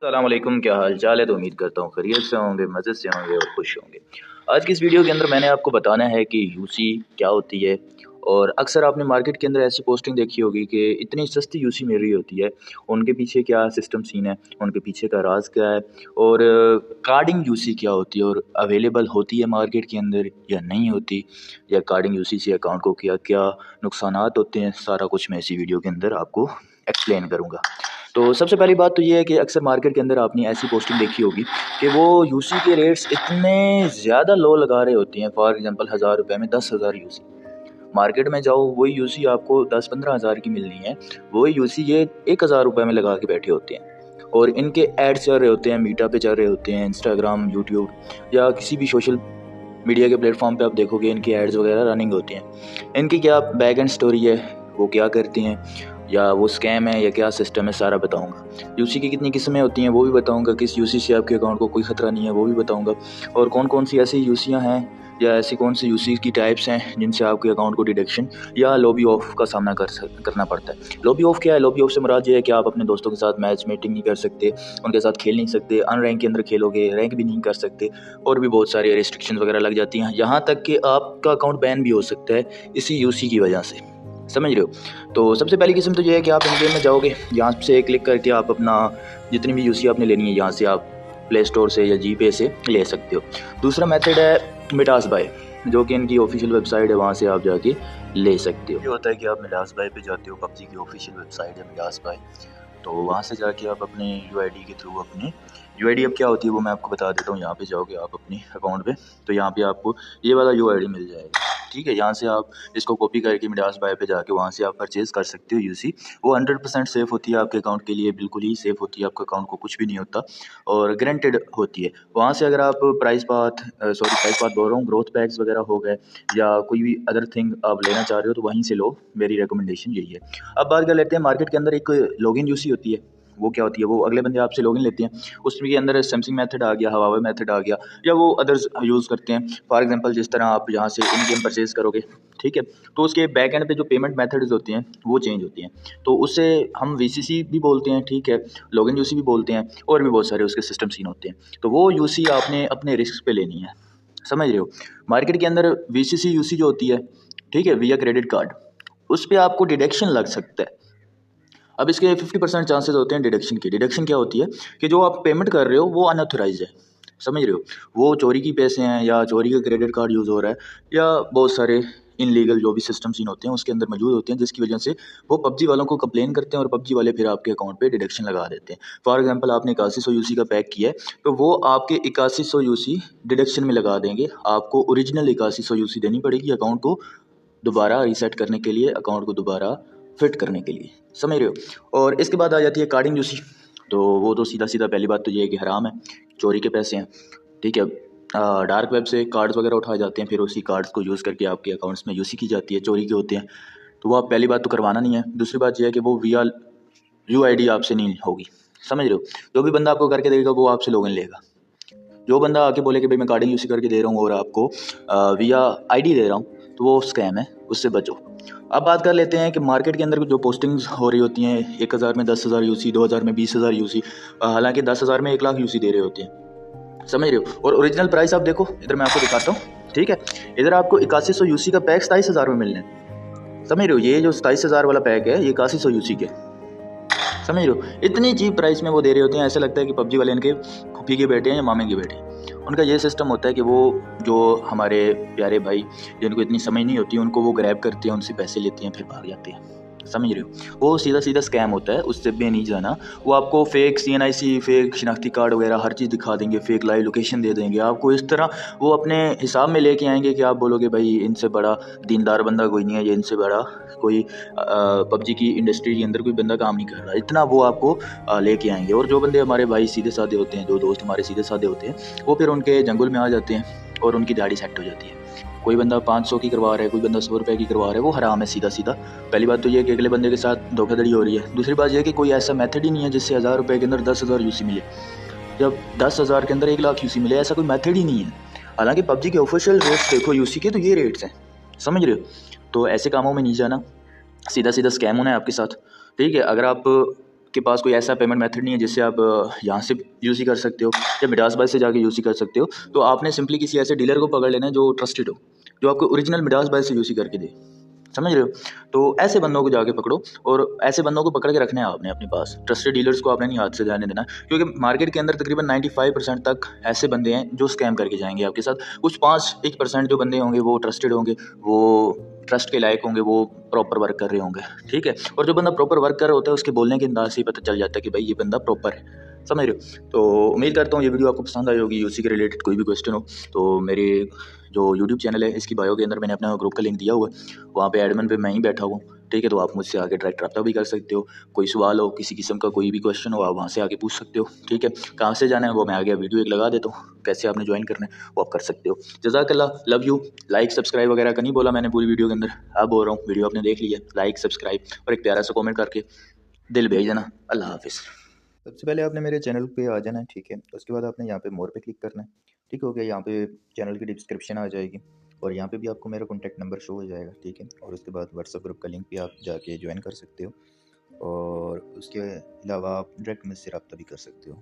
अस्सलामुअलैकुम, क्या हाल चाल है। तो उम्मीद करता हूँ खैरियत से होंगे, मज़े से होंगे और खुश होंगे। आज की इस वीडियो के अंदर मैंने आपको बताना है कि यूसी क्या होती है। और अक्सर आपने मार्केट के अंदर ऐसी पोस्टिंग देखी होगी कि इतनी सस्ती यूसी मिल रही होती है। उनके पीछे क्या सिस्टम सीन है, उनके पीछे का राज क्या है, और कार्डिंग यूसी क्या होती है, और अवेलेबल होती है मार्केट के अंदर या नहीं होती, या कार्डिंग यूसी से अकाउंट को क्या क्या नुकसानात होते हैं, सारा कुछ मैं इसी वीडियो के अंदर आपको एक्सप्लेन करूँगा। तो सबसे पहली बात तो ये है कि अक्सर मार्केट के अंदर आपने ऐसी पोस्टिंग देखी होगी कि वो यूसी के रेट्स इतने ज़्यादा लो लगा रहे होते हैं। फॉर एग्जांपल 1000 रुपये में 10,000 यूसी। मार्केट में जाओ, वही यूसी आपको 10-15 हज़ार की मिलनी है, वही यूसी ये 1,000 रुपये में लगा के बैठे होते हैं। और इनके एड्स चल रहे होते हैं, मीटा पे चल रहे होते हैं, इंस्टाग्राम, यूट्यूब या किसी भी सोशल मीडिया के प्लेटफॉर्म पे आप देखोगे इनकी एड्स वगैरह रनिंग होती हैं। इनकी क्या बैक एंड स्टोरी है, वो क्या करती हैं, या वो स्कैम है या क्या सिस्टम है, सारा बताऊंगा। यूसी की कितनी किस्में होती हैं वो भी बताऊंगा, किस यूसी से आपके अकाउंट को कोई ख़तरा नहीं है वो भी बताऊंगा, और कौन कौन सी ऐसी यूसियाँ हैं या ऐसी कौन सी यूसी की टाइप्स हैं जिनसे आपके अकाउंट को डिडक्शन या लॉबी ऑफ का सामना करना पड़ता है। लॉबी ऑफ क्या है? लॉबी ऑफ से मुराद ये है कि आप अपने दोस्तों के साथ मैच मीटिंग नहीं कर सकते, उनके साथ खेल नहीं सकते, अनरैंक के अंदर खेलोगे रैंक भी नहीं कर सकते, और भी बहुत सारी रिस्ट्रिक्शन वगैरह लग जाती हैं। यहाँ तक कि आपका अकाउंट बैन भी हो सकता है इसी यूसी की वजह से, समझ रहे हो। तो सबसे पहली किस्म तो ये है कि आप इन गेम में जाओगे, यहाँ से क्लिक करके आप अपना जितनी भी यूसी आपने लेनी है यहाँ से आप प्ले स्टोर से या जीपे से ले सकते हो। दूसरा मेथड है मिडास बाय, जो कि इनकी ऑफिशियल वेबसाइट है, वहाँ से आप जाके ले सकते हो। ये होता है कि आप मिडास बाय पे जाते हो, पबजी की ऑफिशियल वेबसाइट है मिडास बाय, तो वहाँ से जाके आप अपने यूआईडी के थ्रू अपनी यूआईडी अब क्या होती है वो मैं आपको बता देता हूँ। यहाँ पे जाओगे आप अपने अकाउंट पे, तो यहाँ पे आपको ये वाला यूआईडी मिल जाएगा, ठीक है। यहाँ से आप इसको कॉपी करके मिडास बाय पे जाके वहाँ से आप परचेज़ कर सकते हो यूसी। वो 100% सेफ़ होती है आपके अकाउंट के लिए, बिल्कुल ही सेफ़ होती है, आपके अकाउंट को कुछ भी नहीं होता और गारंटेड होती है। वहाँ से अगर आप प्राइस पाथ बोल रहा हूँ, ग्रोथ पैक्स वगैरह हो गए या कोई भी अदर थिंग आप लेना चाह रहे हो तो वहीं से लो, मेरी रिकमेंडेशन यही है। अब बात कर लेते हैं मार्केट के अंदर एक लॉगिन यूसी होती है, वो क्या होती है? वो अगले बंदे आपसे लॉगिन लेते हैं, उसके अंदर सैमसंग मेथड आ गया, हवावे मेथड आ गया, या वो अदर्स यूज़ करते हैं। फॉर एग्जांपल जिस तरह आप यहाँ से इन गेम परचेज़ करोगे, ठीक है, तो उसके बैक एंड पे जो पेमेंट मेथड्स होती हैं वो चेंज होती हैं, तो उससे हम वीसीसी भी बोलते हैं, ठीक है, लॉगिन यूसी भी बोलते हैं, और भी बहुत सारे उसके सिस्टम सीन होते हैं। तो वो यूसी आपने अपने रिस्क पे लेनी है, समझ रहे हो। मार्केट के अंदर वीसीसी यूसी जो होती है, ठीक है, विया क्रेडिट कार्ड, उस पर आपको डिडक्शन लग सकता है। अब इसके 50% चांसेस होते हैं डिडक्शन के। डिडक्शन क्या होती है कि जो आप पेमेंट कर रहे हो वो अनऑथराइज है, समझ रहे हो, वो चोरी की पैसे हैं या चोरी का क्रेडिट कार्ड यूज़ हो रहा है, या बहुत सारे इनलीगल जो भी सिस्टम सीन होते हैं उसके अंदर मौजूद होते हैं, जिसकी वजह से वो पबजी वालों को कंप्लेन करते हैं और पबजी वाले फिर आपके अकाउंट पे डिडक्शन लगा देते हैं। फॉर एग्जांपल आपने 8100 यूसी का पैक किया है, तो वो आपके 8100 यूसी डिडक्शन में लगा देंगे। आपको ओरिजिनल 8100 यूसी देनी पड़ेगी अकाउंट को दोबारा रीसेट करने के लिए, अकाउंट को दोबारा फिट करने के लिए, समझ रहे हो। और इसके बाद आ जाती है कार्डिंग यूसी, तो वो तो सीधा सीधा पहली बात तो ये है कि हराम है, चोरी के पैसे हैं, ठीक है। डार्क वेब से कार्ड्स वगैरह उठाए जाते हैं, फिर उसी कार्ड्स को यूज़ करके आपके अकाउंट्स में यूसी की जाती है, चोरी के होते हैं, तो वो आप पहली बात तो करवाना नहीं है। दूसरी बात यह है कि वो विया यूआईडी आपसे नहीं होगी, समझ रहे हो। जो भी बंदा आपको करके देगा वो आपसे लॉगिन लेगा। जो बंदा आके बोले कि भाई मैं कार्डिंग यूसी करके दे रहा हूँ और आपको विया आईडी दे रहा हूँ, तो वो स्कैम है, उससे बचो। अब बात कर लेते हैं कि मार्केट के अंदर जो पोस्टिंग्स हो रही होती हैं, 1000 में 10,000 यूसी, 2000 में 20,000 यूसी, हालांकि 10,000 में 1,00,000 यूसी दे रहे होते हैं, समझ रहे हो। और ओरिजिनल प्राइस आप देखो, इधर मैं आपको दिखाता हूँ, ठीक है, इधर आपको 8100 यूसी का पैक 27,000 में मिलने, समझ रहे हो। ये जो 27,000 वाला पैक है ये 8100 यूसी के, समझ रहे हो। इतनी चीप प्राइस में वो दे रहे होते हैं, ऐसा लगता है कि पबजी वाले इनके फूफी के बेटे हैं या मामे के बेटे हैं। उनका ये सिस्टम होता है कि वो जो हमारे प्यारे भाई जिनको इतनी समझ नहीं होती उनको वो ग्रैब करते हैं, उनसे पैसे लेते हैं, फिर भाग जाते हैं, समझ रहे हो। वो सीधा सीधा स्कैम होता है, उससे भी नहीं जाना। वो आपको फेक CNIC, फेक शिनाख्ती कार्ड वगैरह हर चीज़ दिखा देंगे, फेक लाइव लोकेशन दे देंगे आपको, इस तरह वो अपने हिसाब में लेके आएंगे कि आप बोलोगे भाई इनसे बड़ा दीनदार बंदा कोई नहीं है, ये इनसे बड़ा कोई पबजी की इंडस्ट्री के अंदर कोई बंदा काम नहीं कर रहा, इतना वो आपको लेके आएंगे। और जो बंदे हमारे भाई सीधे साधे होते हैं, जो दोस्त हमारे सीधे साधे होते हैं, वो फिर उनके जंगल में आ जाते हैं और उनकी दाढ़ी सेट हो जाती है। कोई बंदा 500 की करवा रहा है, कोई बंदा 100 रुपये की करवा रहा है, वो हराम है सीधा सीधा। पहली बात तो ये है कि अगले बंदे के साथ धोखाधड़ी हो रही है। दूसरी बात यह है कि कोई ऐसा मेथड ही नहीं है जिससे 1000 रुपये के अंदर 10,000 यूसी मिले, जब 10,000 के अंदर 1,00,000 यूसी मिले, ऐसा कोई मेथड ही नहीं है। हालांकि पबजी के ऑफिशियल रेट्स देखो यूसी के, तो ये रेट्स हैं, समझ रहे हो। तो ऐसे कामों में नहीं जाना, सीधा सीधा स्कैम होना है आपके साथ, ठीक है। अगर आप के पास कोई ऐसा पेमेंट मेथड नहीं है जिससे आप यहाँ से यूज़ ही कर सकते हो या मिडास बाइस से जाके यूज़ ही कर सकते हो, तो आपने सिंपली किसी ऐसे डीलर को पकड़ लेना है जो ट्रस्टेड हो, जो आपको ओरिजिनल मिडास बाइस से यूज़ ही करके दे। समझ रहे हो? तो ऐसे बंदों को जाके पकड़ो और ऐसे बंदों को पकड़ के रखने हैं आपने अपने पास। ट्रस्टेड डीलर्स को आपने नहीं हाथ से जाने देना, क्योंकि मार्केट के अंदर तकरीबन 95% तक ऐसे बंदे हैं जो स्कैम करके जाएंगे आपके साथ। कुछ 5-1% जो बंदे होंगे वो ट्रस्टेड होंगे, वो ट्रस्ट के लायक होंगे, वो प्रॉपर वर्क कर रहे होंगे, ठीक है। और जो बंदा प्रॉपर वर्क कर रहा होता है उसके बोलने के अंदाज से ही पता चल जाता है कि भाई ये बंदा प्रॉपर है। समझ रहे हो? तो उम्मीद करता हूँ ये वीडियो आपको पसंद आई होगी। उसी के रिलेटेड कोई भी क्वेश्चन हो तो मेरे जो यूट्यूब चैनल है इसकी बायो के अंदर मैंने अपना ग्रुप का लिंक दिया हुआ है, वहाँ पे एडमिन पे मैं ही बैठा हुआ हूँ, ठीक है। तो आप मुझसे आके डायरेक्ट रब्ता भी कर सकते हो। कोई सवाल हो, किसी किस्म का कोई भी क्वेश्चन हो, आप वहाँ से आके पूछ सकते हो, ठीक है। कहाँ से जाना है वो मैं आगे वीडियो एक लगा देता हूँ, कैसे आपने ज्वाइन करना है वो आप कर सकते हो। जज़ाकल्लाह, लव यू। लाइक सब्सक्राइब वगैरह का नहीं बोला मैंने पूरी वीडियो के अंदर, अब बोल रहा हूँ वीडियो आपने देख लिया, लाइक सब्सक्राइब और एक प्यारा सा कॉमेंट करके दिल भेज देना। अल्लाह हाफिज़। सबसे पहले आपने मेरे चैनल पे आ जाना है, ठीक है। उसके बाद आपने यहाँ पे मोर पे क्लिक करना है, ठीक हो गया। यहाँ पे चैनल की डिस्क्रिप्शन आ जाएगी और यहाँ पे भी आपको मेरा कॉन्टैक्ट नंबर शो हो जाएगा, ठीक है। और उसके बाद व्हाट्सएप ग्रुप का लिंक भी आप जाके ज्वाइन कर सकते हो और उसके अलावा आप डायरेक्ट मुझसे रब्ता भी कर सकते हो।